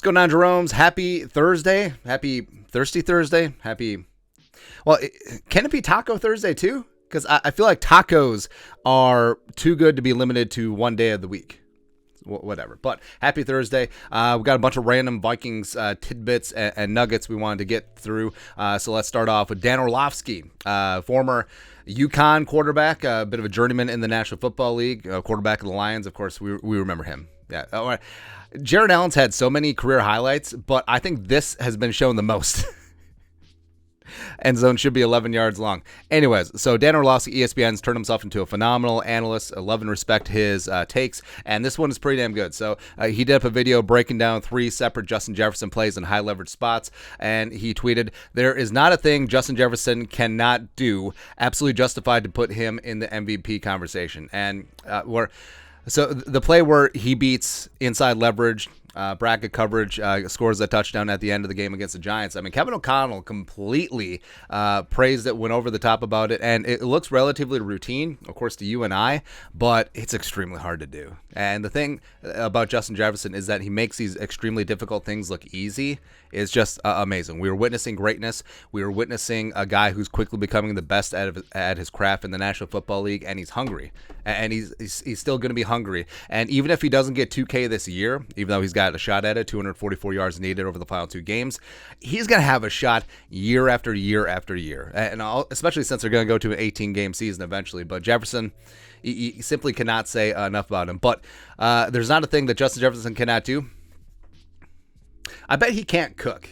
going on, Jerome's? Happy Thursday. Happy Thirsty Thursday. Well, can it be Taco Thursday too? Because I feel like tacos are too good to be limited to one day of the week. Whatever. But happy Thursday. We've got a bunch of random Vikings tidbits and nuggets we wanted to get through. So let's start off with Dan Orlovsky, former UConn quarterback, a bit of a journeyman in the National Football League, quarterback of the Lions. Of course, we remember him. Yeah. All right. Jared Allen's had so many career highlights, but I think this has been shown the most. End zone should be 11 yards long. Anyways, so Dan Orlovsky, ESPN's turned himself into a phenomenal analyst. I love and respect his takes, and this one is pretty damn good. So he did up a video breaking down 3 separate Justin Jefferson plays in high leverage spots, and he tweeted, "There is not a thing Justin Jefferson cannot do, absolutely justified to put him in the MVP conversation." And so the play where he beats inside leverage, bracket coverage, scores a touchdown at the end of the game against the Giants. I mean, Kevin O'Connell completely praised it, went over the top about it, and it looks relatively routine, of course, to you and I, but it's extremely hard to do. And the thing about Justin Jefferson is that he makes these extremely difficult things look easy. It's just amazing. We were witnessing greatness. We were witnessing a guy who's quickly becoming the best at his craft in the National Football League, and he's hungry. And he's still going to be hungry. And even if he doesn't get 2K this year, even though he's got a shot at it, 244 yards needed over the final 2 games, he's going to have a shot year after year after year. And especially since they're going to go to an 18-game season eventually. But Jefferson, you simply cannot say enough about him. But there's not a thing that Justin Jefferson cannot do. I bet he can't cook.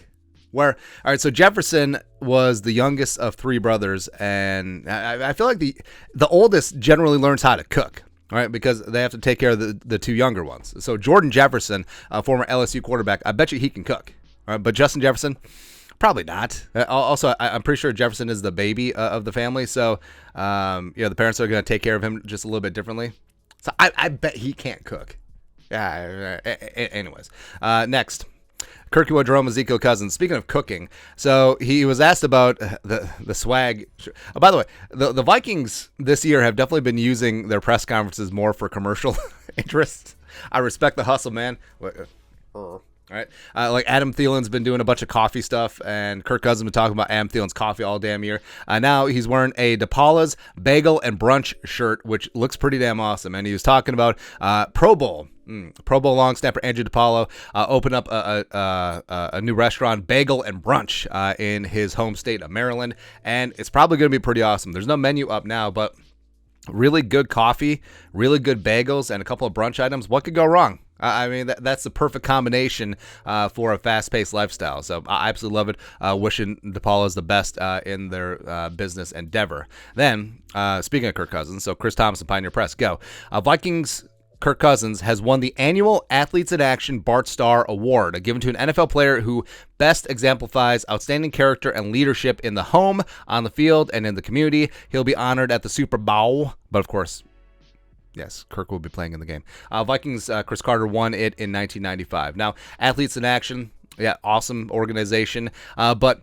All right, so Jefferson was the youngest of 3 brothers, and I feel like the oldest generally learns how to cook, all right, because they have to take care of the 2 younger ones. So Jordan Jefferson, former LSU quarterback, I bet you he can cook, all right, but Justin Jefferson, probably not. Also, I'm pretty sure Jefferson is the baby of the family, so the parents are going to take care of him just a little bit differently. So I bet he can't cook. Yeah. Anyways, next. Kirk Cousins, Cousins. Speaking of cooking, so he was asked about the swag. By the way, the Vikings this year have definitely been using their press conferences more for commercial interests. I respect the hustle, man. All right, like Adam Thielen's been doing a bunch of coffee stuff, and Kirk Cousins been talking about Adam Thielen's coffee all damn year. Now he's wearing a DePaolo's Bagel and Brunch shirt, which looks pretty damn awesome. And he was talking about Pro Bowl long snapper Andrew DePaolo opened up a new restaurant, Bagel and Brunch, in his home state of Maryland, and it's probably going to be pretty awesome. There's no menu up now, but really good coffee, really good bagels, and a couple of brunch items. What could go wrong? I mean, that's the perfect combination for a fast-paced lifestyle. So I absolutely love it. Wishing DePaolo's the best in their business endeavor. Then, speaking of Kirk Cousins, so Chris Thomas and Pioneer Press, go. Vikings Kirk Cousins has won the annual Athletes in Action Bart Starr Award, given to an NFL player who best exemplifies outstanding character and leadership in the home, on the field, and in the community. He'll be honored at the Super Bowl, but of course, yes, Kirk will be playing in the game. Vikings, Chris Carter won it in 1995. Now, Athletes in Action, yeah, awesome organization, but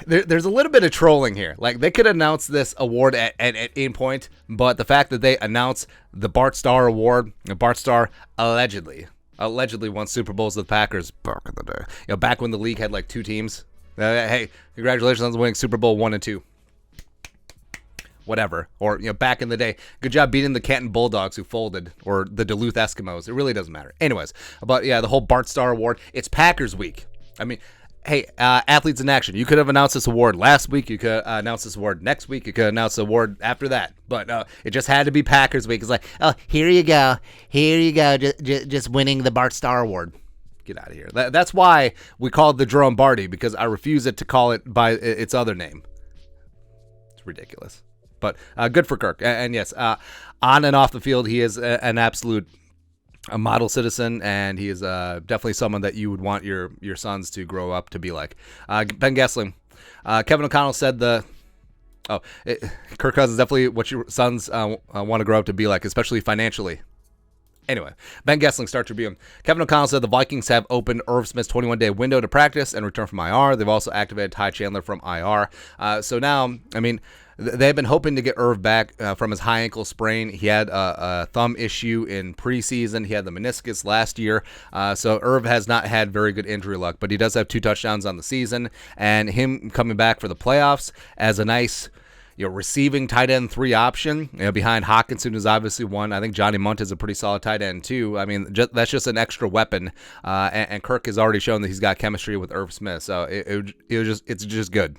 there's a little bit of trolling here. Like, they could announce this award at any point, but the fact that they announce the Bart Starr Award, Bart Starr allegedly won Super Bowls with the Packers back in the day. Back when the league had like 2 teams. Hey, congratulations on winning Super Bowl 1 and 2. Whatever. Or, back in the day, good job beating the Canton Bulldogs who folded, or the Duluth Eskimos. It really doesn't matter. Anyways, but yeah, the whole Bart Starr Award, it's Packers week. I mean, hey, Athletes in Action, you could have announced this award last week. You could announce this award next week. You could announce the award after that. But it just had to be Packers week. It's like, oh, here you go, just winning the Bart Starr Award. Get out of here. That's why we call it the Jerome Barty, because I refuse it to call it by its other name. It's ridiculous. But good for Kirk. And yes, on and off the field, he is an absolute a model citizen, and he is definitely someone that you would want your sons to grow up to be like. Ben Gessling. Kevin O'Connell said Kirk Cousins is definitely what your sons want to grow up to be like, especially financially. Anyway, Ben Gessling, Star Tribune. Kevin O'Connell said the Vikings have opened Irv Smith's 21-day window to practice and return from IR. They've also activated Ty Chandler from IR. So now, I mean, they've been hoping to get Irv back from his high ankle sprain. He had a thumb issue in preseason. He had the meniscus last year. So Irv has not had very good injury luck, but he does have 2 touchdowns on the season. And him coming back for the playoffs as a nice receiving tight end 3 option, behind Hawkinson, who's obviously one. I think Johnny Munt is a pretty solid tight end too. I mean, that's just an extra weapon. And Kirk has already shown that he's got chemistry with Irv Smith. So it's just good.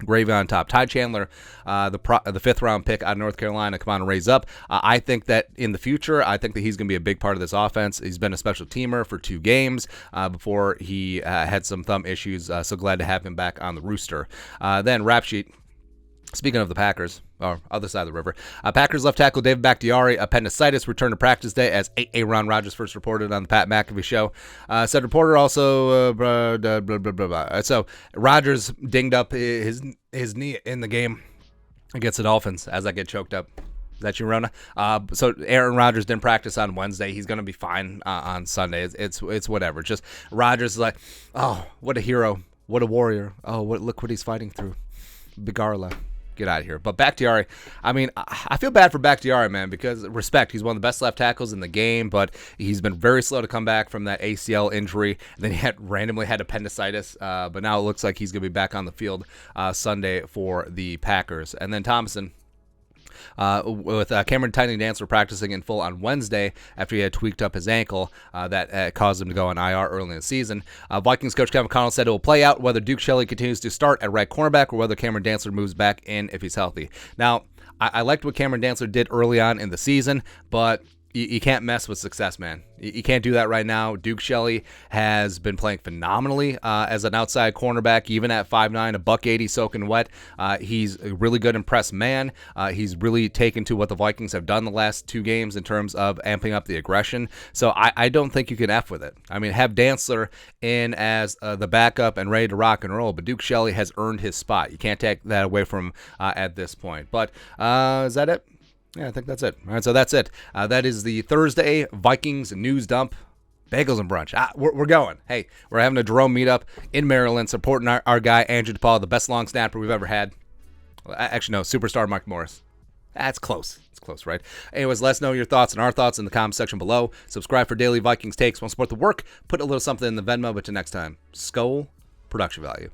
Gravy on top. Ty Chandler, the 5th round pick out of North Carolina, come on and raise up. I think that in the future, I think that he's going to be a big part of this offense. He's been a special teamer for 2 games before he had some thumb issues. So glad to have him back on the rooster. Then Rap Sheet. Speaking of the Packers, or other side of the river, Packers left tackle David Bakhtiari, appendicitis, returned to practice day, as Aaron Rodgers first reported on the Pat McAfee show. Said reporter also, so Rodgers dinged up his knee in the game against the Dolphins. As I get choked up. Is that you, Rona? So Aaron Rodgers didn't practice on Wednesday. He's going to be fine on Sunday. It's whatever. Just Rodgers is like, oh, what a hero. What a warrior. Oh, look what he's fighting through. Bigarla. Get out of here. But Bakhtiari, I mean, I feel bad for Bakhtiari, man, because respect, he's one of the best left tackles in the game, but he's been very slow to come back from that ACL injury. And then he randomly had appendicitis, but now it looks like he's going to be back on the field Sunday for the Packers. And then Thomason, with Cameron Tiny Dancer practicing in full on Wednesday after he had tweaked up his ankle that caused him to go on IR early in the season. Vikings coach Kevin O'Connell said it will play out whether Duke Shelley continues to start at right cornerback or whether Cameron Dancer moves back in if he's healthy. Now, I liked what Cameron Dancer did early on in the season, but you can't mess with success, man. You can't do that right now. Duke Shelley has been playing phenomenally as an outside cornerback, even at 5'9", $180 soaking wet. He's a really good impressed man. He's really taken to what the Vikings have done the last 2 games in terms of amping up the aggression. So I don't think you can F with it. I mean, have Dantzler in as the backup and ready to rock and roll, but Duke Shelley has earned his spot. You can't take that away from him at this point. But is that it? Yeah, I think that's it. All right, so that's it. That is the Thursday Vikings news dump. Bagels and brunch. We're going. Hey, we're having a Jerome meetup in Maryland, supporting our guy, Andrew DePaolo, the best long snapper we've ever had. Well, actually, no, superstar Mark Morris. That's close. It's close, right? Anyways, let us know your thoughts and our thoughts in the comment section below. Subscribe for daily Vikings takes. Want to support the work? Put a little something in the Venmo, but till next time, Skol, production value.